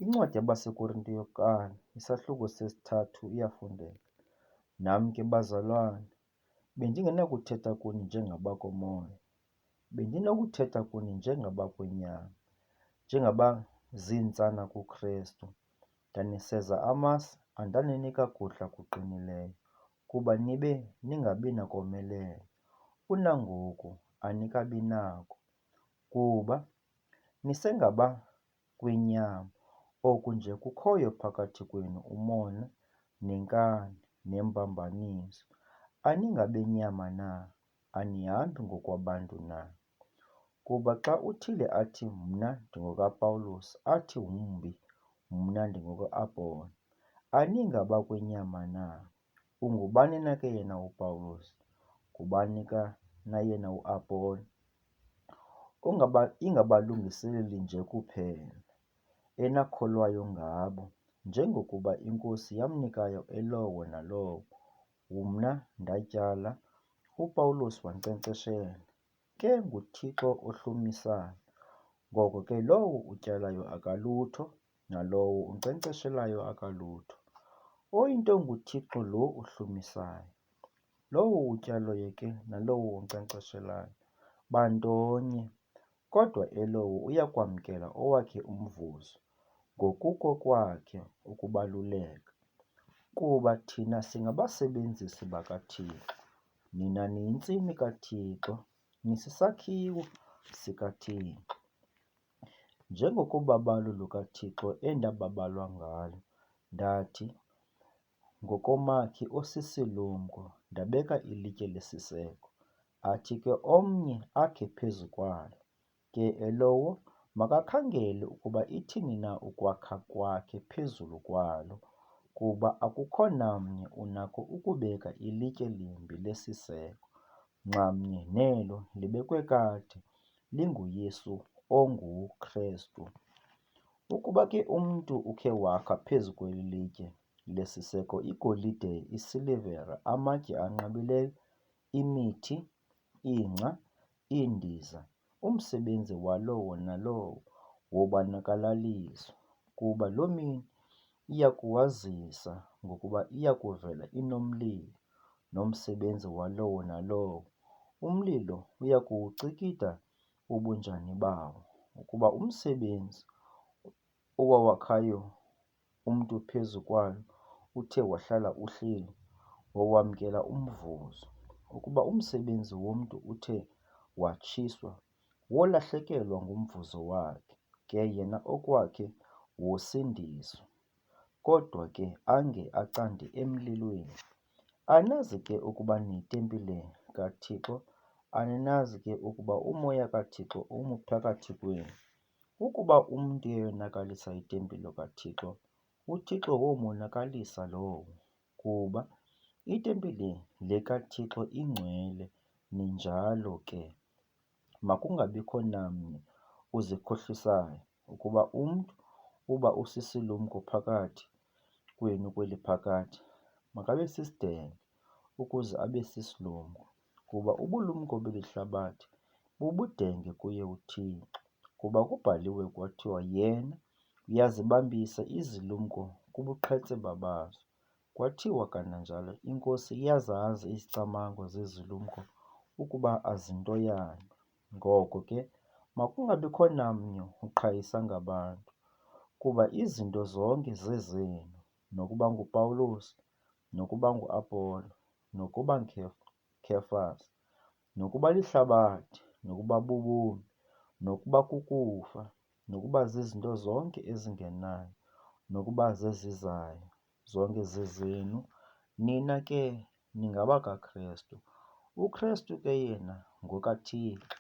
Incwadi yabaseKorinte yokuqala, isahluko sesi-3 iyafundeka. Nam ke bazalwane, bendingenakuthetha kuni njengabakomoya, bendinokuthetha kuni njengabakwenyama, njengabazintsana kuKristu. Ndaniseza amasi, andaninika kudla kuqinileyo, kuba nibe ningabi nakomelela. Kunangoku anikabi nako, kuba nisengabakwenyama. Oku nje kukhoyo phakathi kwenu umona nenkani nembambaniso. Aningabenyama na? Anihambi ngokwabantu na? Kuba xa uthile athi, mna ndingokaPawulos, athi wumbi, mna ndingoka-Apolo, aningabakwenyama na? Ungubani na ke yena uPawulos? Ngubani na yena uApolo? Ingabalungiseleli nje kuphela, enakholwayo ngabo, njengokuba iNkosi yamnikayo elowo nalowo. Mna ndatyala, uPawulos wankcenkceshela, ke nguThixo ohlumisayo. Ngoko ke lowo utyalayo akalutho, nalowo unkcenkceshelayo akalutho. Oyinto nguThixo lo uhlumisayo. Lowo utyalayo ke nalowo unkcenkceshelayo bantonye, kodwa elowo uyakwamkela owakhe umvuzo ngokuko kwakhe ukubaluleka. Kuba thina singabasebenzisi bakaThixo, nina niyintsimi kaThixo, nisisakhiwo sikaThixo. Njengokubabalo lukaThixo endababalwa ngalo, ndathi ngokomakhi osisilumko ndabeka ilitye lesiseko, athi ke omnye akhe phezu kwalo. Ke elowo makakhangele ukuba ithini na ukwakha kwakhe phezulu kwalo, kuba akukho namnye unako ukubeka ilitye limbi lesiseko, nxamnye nelo libekwe kade, linguYesu onguKristu. Ukuba ke umntu ukhe wakha phezu kweli litye lesiseko igolide, isilivere, amatye anqabileyo, imithi, ingca, iindiza, umsebenzi walowo nalowo wobonakalaliso, kuba loo mini iyakuwazisa ngokuba iyakuvela inomlilo, nomsebenzi walowo nalowo, umlilo uyakuwucikida ubunjani bawo. Ukuba umsebenzi owawakhayo umntu phezu kwayo uthe wahlala uhleli, wawamkela umvuzo. Ukuba umsebenzi womntu uthe watshiswa, wolahlekelwa ngumvuzo wakhe, ke yena okwakhe wosindiswa, kodwa ke ange acande emlilweni. Anazi ke ukuba niyitempile kaThixo? Aninazi ke ukuba uMoya kaThixo umi phakathi kwenu? Ukuba umntu uyayonakalisa itempile kaThixo, uThixo womonakalisa lowo, kuba itempile lekaThixo ingcwele. Ninjalo ke, makungabikho namnye uzikhohlisayo. Ukuba umntu uba usisilumko phakathi kwenu kweli phakade, makabe sisidenge ukuze abe sisilumko, kuba ubulumko beli hlabathi bubudenge kuye uThixo. Kuba kubhaliwe kwathiwa, yena uyazibambisa izilumko kubuqhetseba bazo. Kwathiwa kananjalo, iNkosi iyazazi izicamango zezilumko ukuba azintoyanga. Ngoko ke makungabikho namnye uqhayisa ngabantu, kuba izinto zonke zezenu, nokuba nguPawulos, nokuba nguApolo, nokuba Khefasi, nokuba lihlabathi, nokuba bubomi, nokuba kukufa, nokuba zizinto zonke ezingenayo, nokuba zezizayo, zonke zezenu. Nina ke ningabakaKristu, uKristu ke yena ngokaThixo.